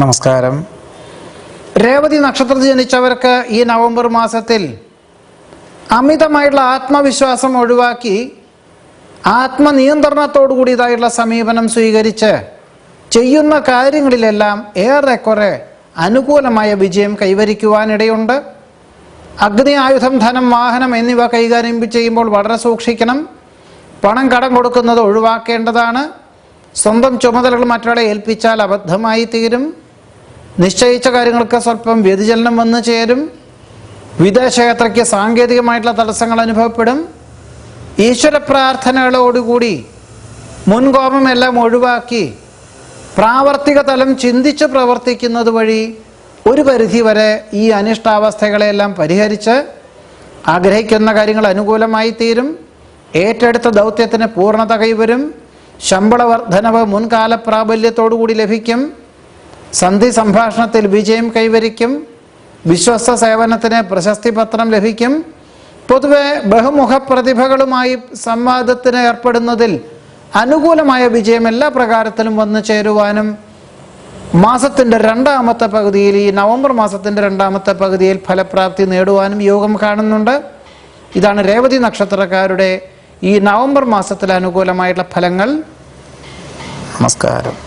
നമസ്കാരം. രേവതി നക്ഷത്രത്തിൽ ജനിച്ചവർക്ക് ഈ നവംബർ മാസത്തിൽ അമിതമായിട്ടുള്ള ആത്മവിശ്വാസം ഒഴിവാക്കി ആത്മനിയന്ത്രണത്തോടു കൂടിയതായിട്ടുള്ള സമീപനം സ്വീകരിച്ച് ചെയ്യുന്ന കാര്യങ്ങളിലെല്ലാം ഏറെക്കുറെ അനുകൂലമായ വിജയം കൈവരിക്കുവാനിടയുണ്ട്. അഗ്നി, ആയുധം, ധനം, വാഹനം എന്നിവ കൈകാര്യം ചെയ്യുമ്പോൾ വളരെ സൂക്ഷിക്കണം. പണം കടം കൊടുക്കുന്നത് ഒഴിവാക്കേണ്ടതാണ്. സ്വന്തം ചുമതലകൾ മറ്റൊരാളെ ഏൽപ്പിച്ചാൽ അബദ്ധമായി തീരും. നിശ്ചയിച്ച കാര്യങ്ങൾക്ക് സ്വല്പം വ്യതിചലനം വന്നു ചേരും. വിദേശയാത്രയ്ക്ക് സാങ്കേതികമായിട്ടുള്ള തടസ്സങ്ങൾ അനുഭവപ്പെടും. ഈശ്വര പ്രാർത്ഥനകളോടുകൂടി മുൻകോപമെല്ലാം ഒഴിവാക്കി പ്രാവർത്തിക തലം ചിന്തിച്ച് പ്രവർത്തിക്കുന്നത് വഴി ഒരു പരിധിവരെ ഈ അനിഷ്ടാവസ്ഥകളെല്ലാം പരിഹരിച്ച് ആഗ്രഹിക്കുന്ന കാര്യങ്ങൾ അനുകൂലമായി തീരും. ഏറ്റെടുത്ത ദൗത്യത്തിന് പൂർണ്ണത കൈവരും. ശമ്പള വർധനവ് മുൻകാല പ്രാബല്യത്തോടു കൂടി ലഭിക്കും. സന്ധി സംഭാഷണത്തിൽ വിജയം കൈവരിക്കും. വിശ്വസ്ത സേവനത്തിന് പ്രശസ്തി പത്രം ലഭിക്കും. പൊതുവെ ബഹുമുഖ പ്രതിഭകളുമായി സംവാദത്തിന് ഏർപ്പെടുന്നതിൽ അനുകൂലമായ വിജയം എല്ലാ പ്രകാരത്തിലും വന്നു ചേരുവാനും മാസത്തിൻ്റെ രണ്ടാമത്തെ പകുതിയിൽ, ഈ നവംബർ മാസത്തിൻ്റെ രണ്ടാമത്തെ പകുതിയിൽ ഫലപ്രാപ്തി നേടുവാനും യോഗം കാണുന്നുണ്ട്. ഇതാണ് രേവതി നക്ഷത്രക്കാരുടെ ഈ നവംബർ മാസത്തിലെ അനുകൂലമായിട്ടുള്ള ഫലങ്ങൾ. നമസ്കാരം.